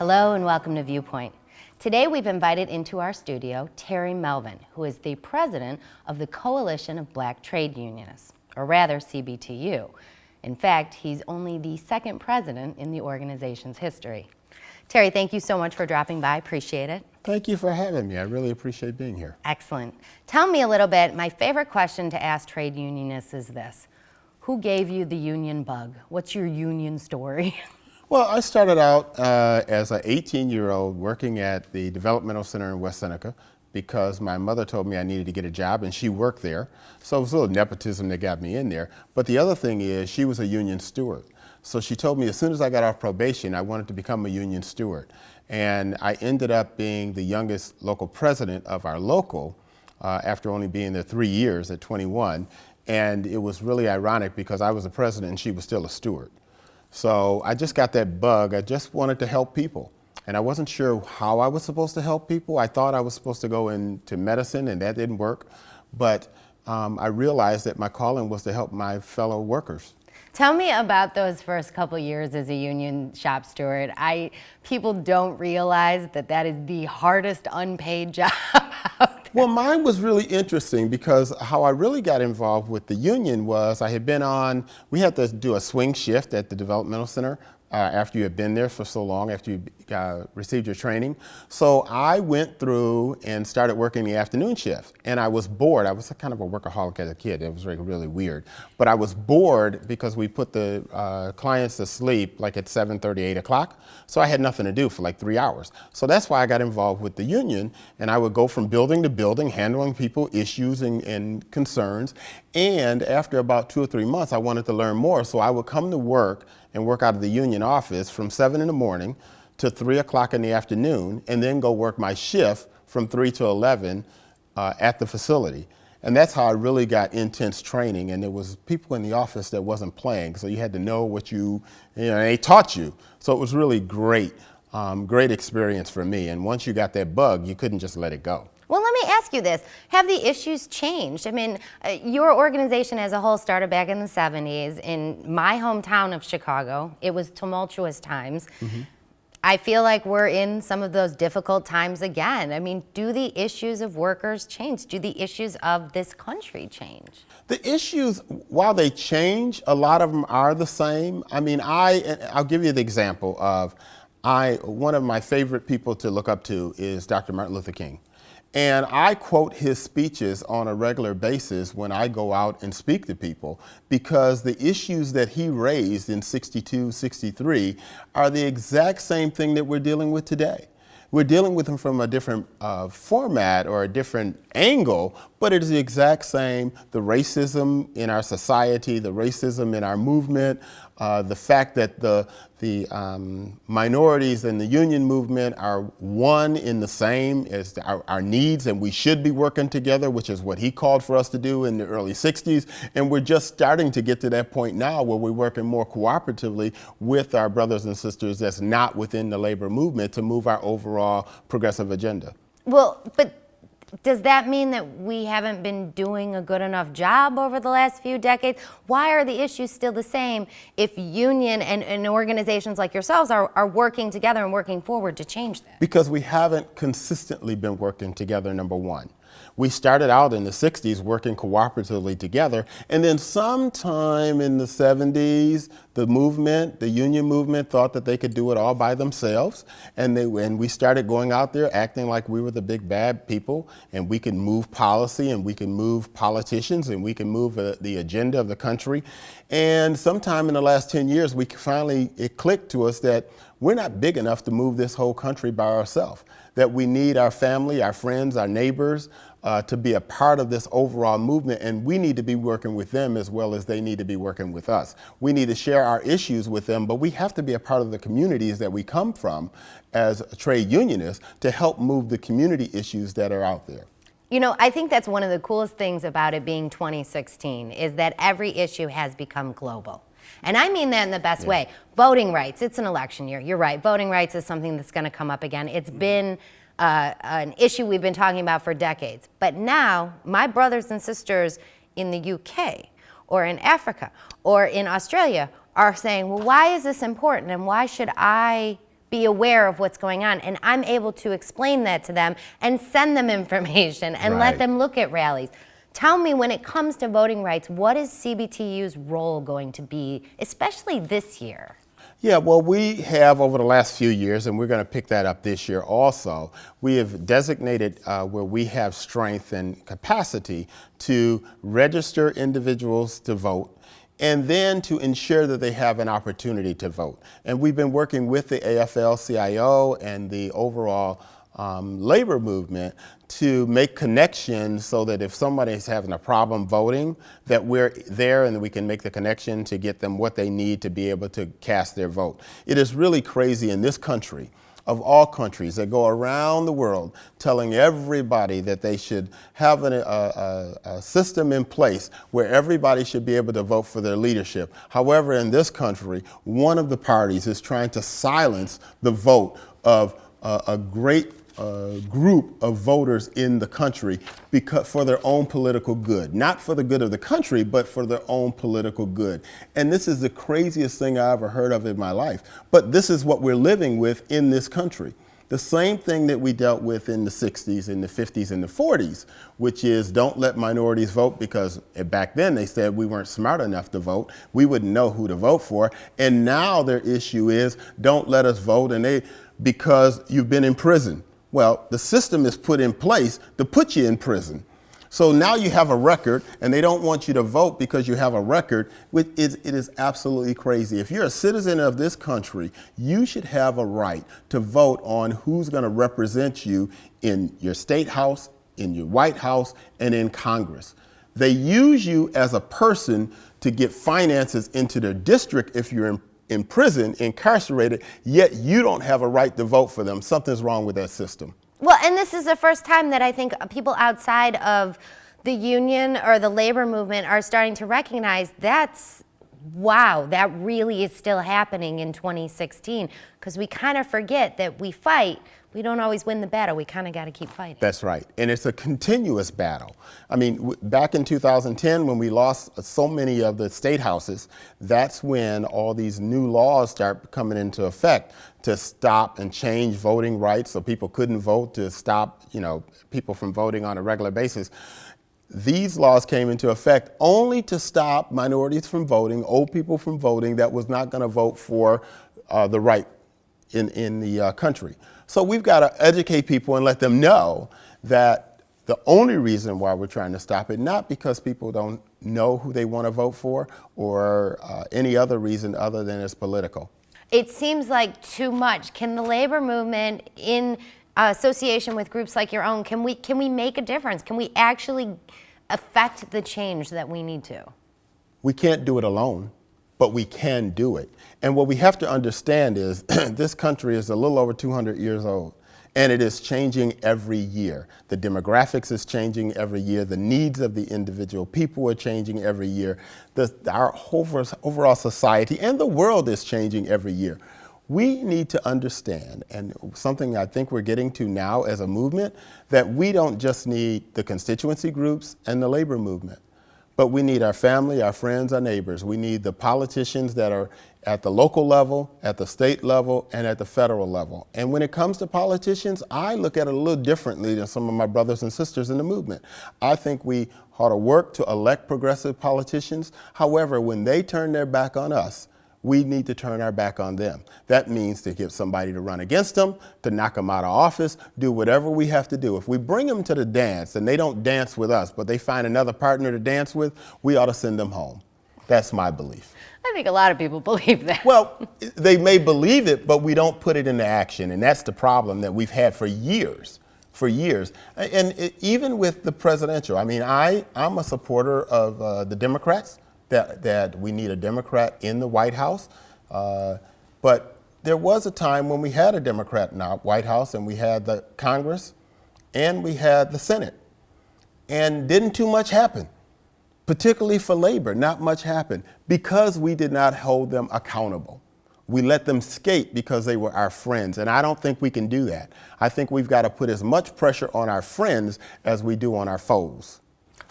Hello and welcome to ViewPoint. Today we've invited into our studio Terry Melvin, who is the president of the Coalition of Black Trade Unionists, or rather CBTU. In fact, he's only the second president in the organization's history. Terry, thank you so much for dropping by. Appreciate it. Thank you for having me. I really appreciate being here. Excellent. Tell me a little bit. My favorite question to ask trade unionists is this. Who gave you the union bug? What's your union story? Well, I started out as an 18-year-old working at the Developmental Center in West Seneca because my mother told me I needed to get a job and she worked there. So it was a little nepotism that got me in there. But the other thing is she was a union steward. So she told me as soon as I got off probation, I wanted to become a union steward. And I ended up being the youngest local president of our local after only being there 3 years at 21. And it was really ironic because I was the president and she was still a steward. So I just got that bug. I just wanted to help people. And I wasn't sure how I was supposed to help people. I thought I was supposed to go into medicine and that didn't work. But I realized that my calling was to help my fellow workers. Tell me about those first couple years as a union shop steward. People don't realize that that is the hardest unpaid job out there. Well, mine was really interesting because how I really got involved with the union was we had to do a swing shift at the Developmental Center after you had been there for so long, after you received your training. So I went through and started working the afternoon shift. And I was bored. I was kind of a workaholic as a kid. It was really weird. But I was bored because we put the clients to sleep like at 7:30, 8 o'clock. So I had nothing to do for like 3 hours. So that's why I got involved with the union. And I would go from building to building, handling people issues and concerns. And after about 2 or 3 months, I wanted to learn more. So I would come to work and work out of the union office from 7 in the morning to 3 o'clock in the afternoon, and then go work my shift from 3 to 11 at the facility. And that's how I really got intense training. And there was people in the office that wasn't playing, so you had to know what they taught you. So it was really great, great experience for me. And once you got that bug, you couldn't just let it go. Well, let me ask you this. Have the issues changed? I mean, your organization as a whole started back in the 70s in my hometown of Chicago. It was tumultuous times. Mm-hmm. I feel like we're in some of those difficult times again. I mean, do the issues of workers change? Do the issues of this country change? The issues, while they change, a lot of them are the same. I mean, I'll give you the example of one of my favorite people to look up to is Dr. Martin Luther King. And I quote his speeches on a regular basis when I go out and speak to people because the issues that he raised in 62, 63 are the exact same thing that we're dealing with today. We're dealing with them from a different format or a different angle, but it is the exact same. The racism in our society, the racism in our movement, the fact that the minorities in the union movement are one in the same as our needs, and we should be working together, which is what he called for us to do in the early 60s. And we're just starting to get to that point now where we're working more cooperatively with our brothers and sisters that's not within the labor movement to move our overall progressive agenda. Well, but does that mean that we haven't been doing a good enough job over the last few decades? Why are the issues still the same if union and organizations like yourselves are working together and working forward to change that? Because we haven't consistently been working together, number one. We started out in the 60s working cooperatively together, and then sometime in the 70s, the union movement thought that they could do it all by themselves, and we started going out there acting like we were the big bad people, and we could move policy, and we can move politicians, and we can move the agenda of the country. And sometime in the last 10 years, it clicked to us that we're not big enough to move this whole country by ourselves, that we need our family, our friends, our neighbors, to be a part of this overall movement, and we need to be working with them as well as they need to be working with us. We need to share our issues with them, but we have to be a part of the communities that we come from as trade unionists to help move the community issues that are out there. You know, I think that's one of the coolest things about it being 2016 is that every issue has become global. And I mean that in the best way. Voting rights, it's an election year. You're right. Voting rights is something that's going to come up again. It's been an issue we've been talking about for decades. But now, my brothers and sisters in the UK or in Africa or in Australia are saying, well, why is this important and why should I be aware of what's going on. And I'm able to explain that to them and send them information and let them look at rallies. Tell me, when it comes to voting rights, what is CBTU's role going to be, especially this year? Yeah, well, we have over the last few years, and we're going to pick that up this year also, we have designated where we have strength and capacity to register individuals to vote, and then to ensure that they have an opportunity to vote. And we've been working with the AFL-CIO and the overall labor movement to make connections so that if somebody's having a problem voting, that we're there and we can make the connection to get them what they need to be able to cast their vote. It is really crazy in this country, of all countries that go around the world telling everybody that they should have a system in place where everybody should be able to vote for their leadership. However, in this country, one of the parties is trying to silence the vote of a great group of voters in the country because for their own political good, not for the good of the country, but for their own political good. And this is the craziest thing I ever heard of in my life. But this is what we're living with in this country. The same thing that we dealt with in the 60s, in the 50s, and the 40s, which is don't let minorities vote, because back then they said we weren't smart enough to vote. We wouldn't know who to vote for. And now their issue is don't let us vote because you've been in prison. Well, the system is put in place to put you in prison. So now you have a record, and they don't want you to vote because you have a record. It is absolutely crazy. If you're a citizen of this country, you should have a right to vote on who's going to represent you in your state house, in your White House, and in Congress. They use you as a person to get finances into their district if you're in prison, incarcerated, yet you don't have a right to vote for them. Something's wrong with that system. Well, and this is the first time that I think people outside of the union or the labor movement are starting to recognize wow, that really is still happening in 2016, because we kind of forget that we fight. We don't always win the battle. We kind of got to keep fighting. That's right. And it's a continuous battle. I mean, back in 2010, when we lost so many of the state houses, that's when all these new laws start coming into effect to stop and change voting rights so people couldn't vote, to stop, people from voting on a regular basis. These laws came into effect only to stop minorities from voting, old people from voting that was not going to vote for the right in the country. So we've got to educate people and let them know that the only reason why we're trying to stop it, not because people don't know who they want to vote for or any other reason other than it's political. It seems like too much. Can the labor movement, in association with groups like your own, can we make a difference? Can we actually affect the change that we need to? We can't do it alone, but we can do it. And what we have to understand is this country is a little over 200 years old, and it is changing every year. The demographics is changing every year. The needs of the individual people are changing every year. Our overall society and the world is changing every year. We need to understand, and something I think we're getting to now as a movement, that we don't just need the constituency groups and the labor movement, but we need our family, our friends, our neighbors. We need the politicians that are at the local level, at the state level, and at the federal level. And when it comes to politicians, I look at it a little differently than some of my brothers and sisters in the movement. I think we ought to work to elect progressive politicians. However, when they turn their back on us, we need to turn our back on them. That means to get somebody to run against them, to knock them out of office, do whatever we have to do. If we bring them to the dance and they don't dance with us, but they find another partner to dance with, we ought to send them home. That's my belief. I think a lot of people believe that. Well, they may believe it, but we don't put it into action. And that's the problem that we've had for years. And even with the presidential, I mean, I'm a supporter of the Democrats. That we need a Democrat in the White House. But there was a time when we had a Democrat in the White House, and we had the Congress and we had the Senate. And didn't too much happen, particularly for labor. Not much happened because we did not hold them accountable. We let them skate because they were our friends. And I don't think we can do that. I think we've got to put as much pressure on our friends as we do on our foes.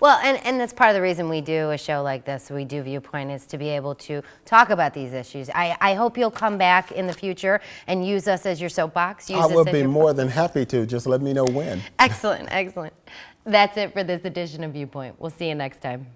Well, and that's part of the reason we do a show like this, we do Viewpoint, is to be able to talk about these issues. I hope you'll come back in the future and use us as your soapbox. I will be more than happy to. Just let me know when. Excellent, excellent. That's it for this edition of Viewpoint. We'll see you next time.